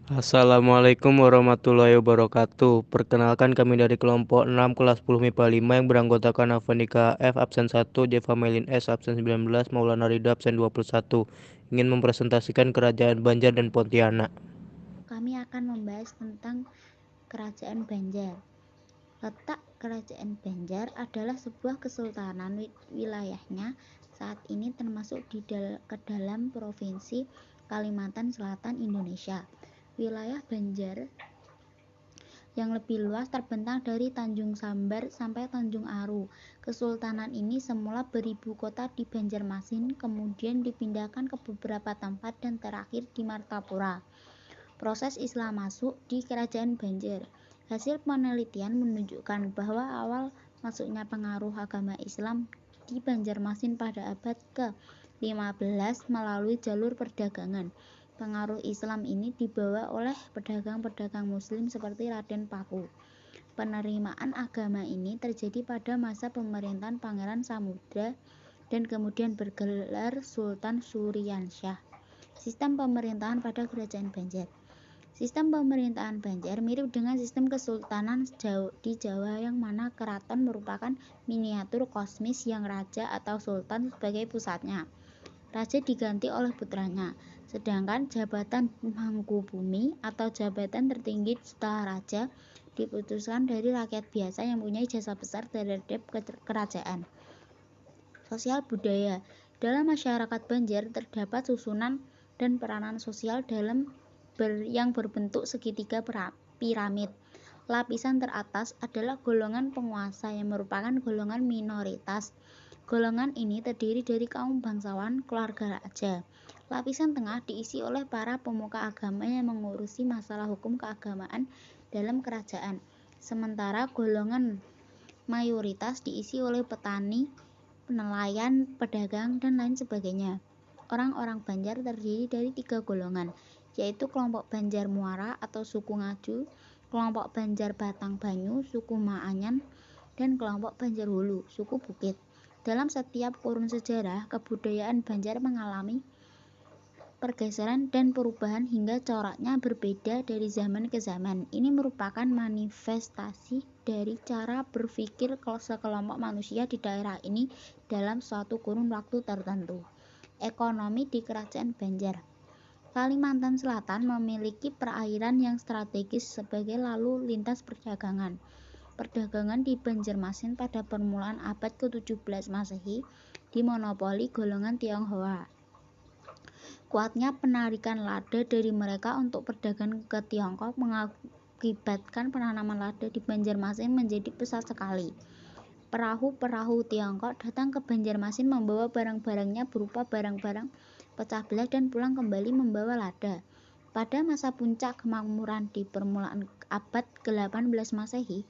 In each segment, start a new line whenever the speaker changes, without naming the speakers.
Assalamualaikum warahmatullahi wabarakatuh. Perkenalkan kami dari kelompok 6 kelas 10 MIPA 5 yang beranggotakan Afandika F absen 1, Deva Melin S absen 19, Maulana Ridha absen 21. Ingin mempresentasikan Kerajaan Banjar dan Pontianak.
Kami akan membahas tentang Kerajaan Banjar. Letak Kerajaan Banjar adalah sebuah kesultanan. Wilayahnya saat ini termasuk ke dalam Provinsi Kalimantan Selatan, Indonesia. Wilayah Banjar yang lebih luas terbentang dari Tanjung Sambar sampai Tanjung Aru. Kesultanan ini semula beribu kota di Banjarmasin, kemudian dipindahkan ke beberapa tempat dan terakhir di Martapura. Proses Islam masuk di Kerajaan Banjar. Hasil penelitian menunjukkan bahwa awal masuknya pengaruh agama Islam di Banjarmasin pada abad ke-15 melalui jalur perdagangan. Pengaruh Islam ini dibawa oleh pedagang-pedagang Muslim seperti Raden Paku. Penerimaan agama ini terjadi pada masa pemerintahan Pangeran Samudra dan kemudian bergelar Sultan Suryansyah. Sistem pemerintahan pada Kerajaan Banjar. Sistem pemerintahan Banjar mirip dengan sistem kesultanan di Jawa yang mana keraton merupakan miniatur kosmis yang raja atau sultan sebagai pusatnya. Raja diganti oleh putranya, sedangkan jabatan Mangkubumi atau jabatan tertinggi setelah raja diputuskan dari rakyat biasa yang mempunyai jasa besar terhadap kerajaan. Sosial budaya. Dalam masyarakat Banjar terdapat susunan dan peranan sosial yang berbentuk segitiga piramid. Lapisan teratas adalah golongan penguasa yang merupakan golongan minoritas. Golongan ini terdiri dari kaum bangsawan, keluarga raja. Lapisan tengah diisi oleh para pemuka agama yang mengurusi masalah hukum keagamaan dalam kerajaan. Sementara golongan mayoritas diisi oleh petani, nelayan, pedagang, dan lain sebagainya. Orang-orang Banjar terdiri dari 3 golongan, yaitu kelompok Banjar Muara atau suku Ngaju, kelompok Banjar Batang Banyu, suku Maanyan, dan kelompok Banjar Hulu, suku Bukit. Dalam setiap kurun sejarah, kebudayaan Banjar mengalami pergeseran dan perubahan hingga coraknya berbeda dari zaman ke zaman. Ini merupakan manifestasi dari cara berpikir sekelompok manusia di daerah ini dalam suatu kurun waktu tertentu. Ekonomi di Kerajaan Banjar. Kalimantan Selatan memiliki perairan yang strategis sebagai lalu lintas perdagangan. Perdagangan di Banjarmasin pada permulaan abad ke-17 Masehi dimonopoli golongan Tionghoa. Kuatnya penarikan lada dari mereka untuk perdagangan ke Tiongkok mengakibatkan penanaman lada di Banjarmasin menjadi besar sekali. Perahu-perahu Tiongkok datang ke Banjarmasin membawa barang-barangnya berupa barang-barang pecah belah dan pulang kembali membawa lada. Pada masa puncak kemakmuran di permulaan abad ke-18 Masehi,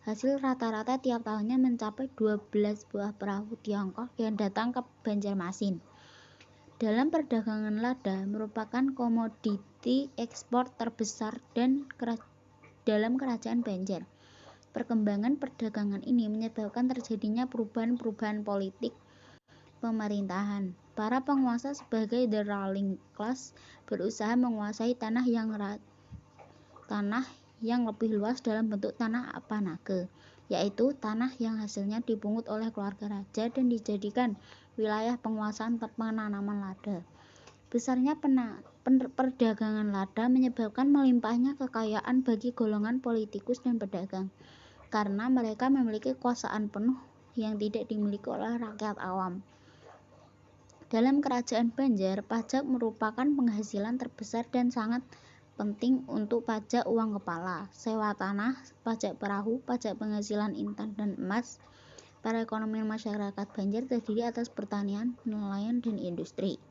hasil rata-rata tiap tahunnya mencapai 12 buah perahu Tiongkok yang datang ke Banjarmasin. Dalam perdagangan lada merupakan komoditi ekspor terbesar dalam Kerajaan Banjar. Perkembangan perdagangan ini menyebabkan terjadinya perubahan-perubahan politik pemerintahan. Para penguasa sebagai the ruling class berusaha menguasai tanah yang lebih luas dalam bentuk tanah apanage, yaitu tanah yang hasilnya dipungut oleh keluarga raja dan dijadikan wilayah penguasaan penanaman lada. Besarnya perdagangan lada menyebabkan melimpahnya kekayaan bagi golongan politikus dan pedagang, karena mereka memiliki kekuasaan penuh yang tidak dimiliki oleh rakyat awam. Dalam Kerajaan Banjar, pajak merupakan penghasilan terbesar dan sangat penting untuk pajak uang kepala, sewa tanah, pajak perahu, pajak penghasilan intan dan emas. Perekonomian masyarakat Banjar terdiri atas pertanian, nelayan, dan industri.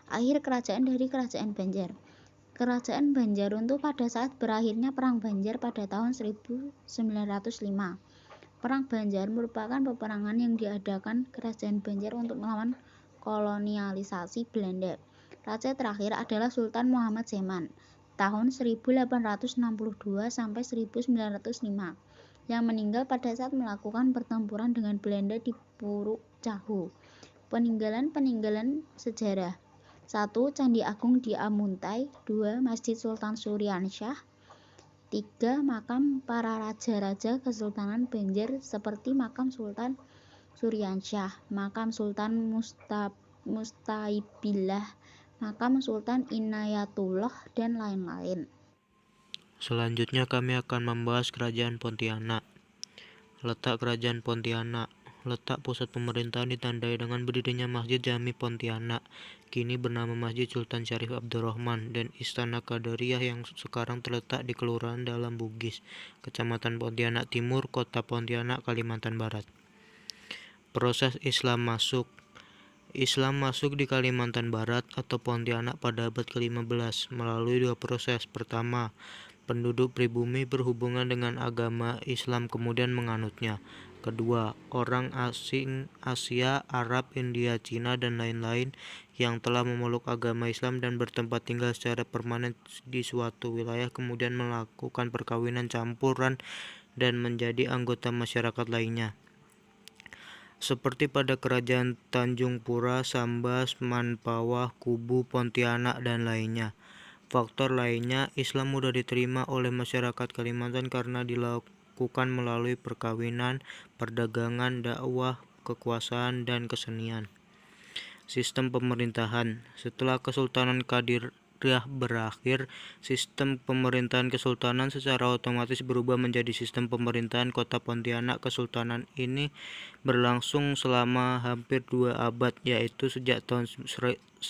Akhir kerajaan dari Kerajaan Banjar. Kerajaan Banjar runtuh pada saat berakhirnya Perang Banjar pada tahun 1905. Perang Banjar merupakan peperangan yang diadakan Kerajaan Banjar untuk melawan kolonialisasi Belanda. Raja terakhir adalah Sultan Muhammad Seman tahun 1862 sampai 1905 yang meninggal pada saat melakukan pertempuran dengan Belanda di Puruk Cahu. Peninggalan-peninggalan sejarah. 1. Candi Agung di Amuntai. 2. Masjid Sultan Suryansyah. 3. Makam para raja-raja Kesultanan Banjar seperti Makam Sultan Suryansyah, Makam Sultan Mustaibillah, Makam Sultan Inayatullah, dan lain-lain.
Selanjutnya kami akan membahas Kerajaan Pontianak. Letak Kerajaan Pontianak. Letak pusat pemerintahan ditandai dengan berdirinya Masjid Jami Pontianak, kini bernama Masjid Sultan Syarif Abdurrahman, dan Istana Qadariyah yang sekarang terletak di Kelurahan Dalam Bugis, Kecamatan Pontianak Timur, Kota Pontianak, Kalimantan Barat. Proses Islam masuk. Islam masuk di Kalimantan Barat atau Pontianak pada abad ke-15 melalui dua proses. Pertama, penduduk pribumi berhubungan dengan agama Islam kemudian menganutnya. Kedua, orang asing Asia, Arab, India, Cina, dan lain-lain yang telah memeluk agama Islam dan bertempat tinggal secara permanen di suatu wilayah kemudian melakukan perkawinan campuran dan menjadi anggota masyarakat lainnya. Seperti pada Kerajaan Tanjung Pura, Sambas, Manpawah, Kubu, Pontianak, dan lainnya. Faktor lainnya, Islam mudah diterima oleh masyarakat Kalimantan karena dilakukan melalui perkawinan, perdagangan, dakwah, kekuasaan, dan kesenian. Sistem pemerintahan. Setelah Kesultanan Qadiriyah berakhir, sistem pemerintahan kesultanan secara otomatis berubah menjadi sistem pemerintahan kota Pontianak. Kesultanan ini berlangsung selama hampir 2 abad, yaitu sejak tahun 1771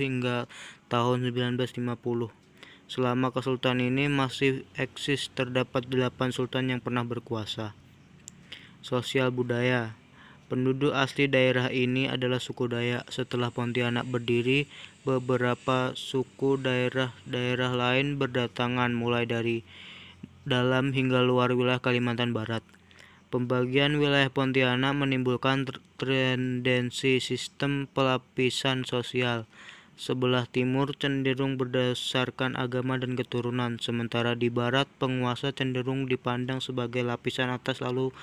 hingga tahun 1950. Selama kesultanan ini masih eksis, terdapat 8 sultan yang pernah berkuasa. Sosial budaya. Penduduk asli daerah ini adalah suku Dayak. Setelah Pontianak berdiri, beberapa suku daerah lain berdatangan mulai dari dalam hingga luar wilayah Kalimantan Barat. Pembagian wilayah Pontianak menimbulkan tendensi sistem pelapisan sosial. Sebelah timur cenderung berdasarkan agama dan keturunan, sementara di barat penguasa cenderung dipandang sebagai lapisan atas, lalu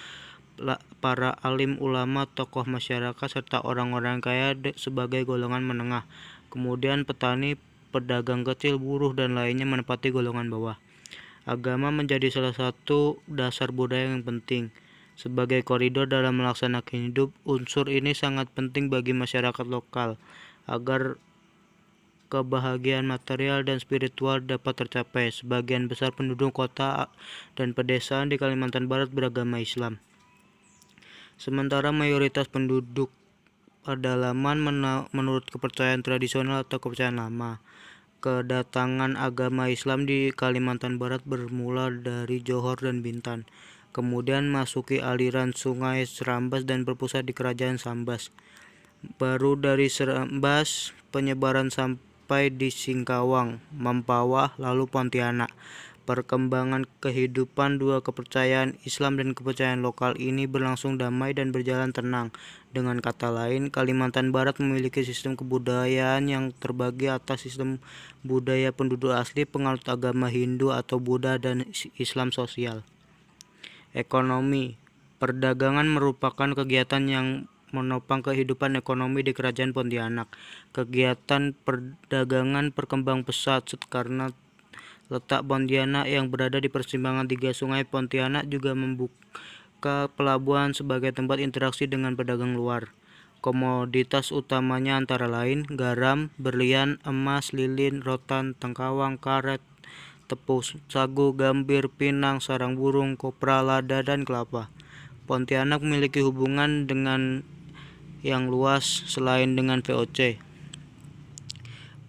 para alim ulama, tokoh masyarakat, serta orang-orang kaya sebagai golongan menengah. Kemudian petani, pedagang kecil, buruh, dan lainnya menempati golongan bawah. Agama menjadi salah satu dasar budaya yang penting. Sebagai koridor dalam melaksanakan hidup, unsur ini sangat penting bagi masyarakat lokal agar kebahagiaan material dan spiritual dapat tercapai. Sebagian besar penduduk kota dan pedesaan di Kalimantan Barat beragama Islam. Sementara mayoritas penduduk pedalaman menurut kepercayaan tradisional atau kepercayaan lama. Kedatangan agama Islam di Kalimantan Barat bermula dari Johor dan Bintan, kemudian masuki aliran sungai Serambas dan berpusat di Kerajaan Sambas. Baru dari Serambas, penyebaran sampai di Singkawang, Mempawah, lalu Pontianak. Perkembangan kehidupan dua kepercayaan Islam dan kepercayaan lokal ini berlangsung damai dan berjalan tenang. Dengan kata lain, Kalimantan Barat memiliki sistem kebudayaan yang terbagi atas sistem budaya penduduk asli, penganut agama Hindu atau Buddha, dan Islam sosial. Ekonomi. Perdagangan merupakan kegiatan yang menopang kehidupan ekonomi di Kerajaan Pontianak. Kegiatan perdagangan berkembang pesat karena letak Pontianak yang berada di persimpangan 3 sungai. Pontianak juga membuka pelabuhan sebagai tempat interaksi dengan pedagang luar. Komoditas utamanya antara lain garam, berlian, emas, lilin, rotan, tengkawang, karet, tepung sagu, gambir, pinang, sarang burung, kopra, lada, dan kelapa. Pontianak memiliki hubungan dengan yang luas selain dengan VOC.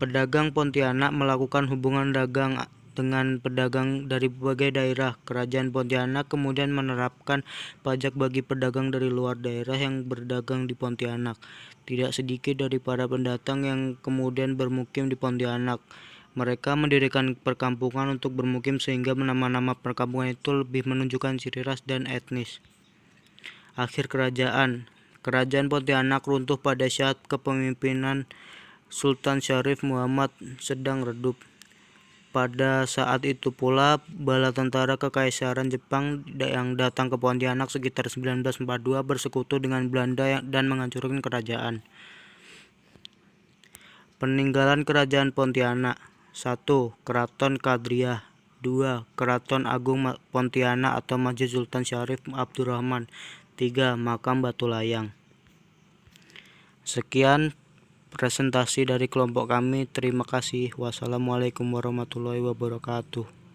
Pedagang Pontianak melakukan hubungan dagang dengan pedagang dari berbagai daerah. Kerajaan Pontianak kemudian menerapkan pajak bagi pedagang dari luar daerah yang berdagang di Pontianak. Tidak sedikit dari para pendatang yang kemudian bermukim di Pontianak. Mereka mendirikan perkampungan untuk bermukim sehingga nama-nama perkampungan itu lebih menunjukkan ciri ras dan etnis. Akhir kerajaan. Kerajaan Pontianak runtuh pada saat kepemimpinan Sultan Syarif Muhammad sedang redup. Pada saat itu pula, bala tentara Kekaisaran Jepang yang datang ke Pontianak sekitar 1942 bersekutu dengan Belanda dan menghancurkan kerajaan. Peninggalan Kerajaan Pontianak. 1. Keraton Kadriah. 2. Keraton Agung Pontianak atau Masjid Sultan Syarif Abdurrahman. 3. Makam Batu Layang. Sekian presentasi dari kelompok kami. Terima kasih. Wassalamualaikum warahmatullahi wabarakatuh.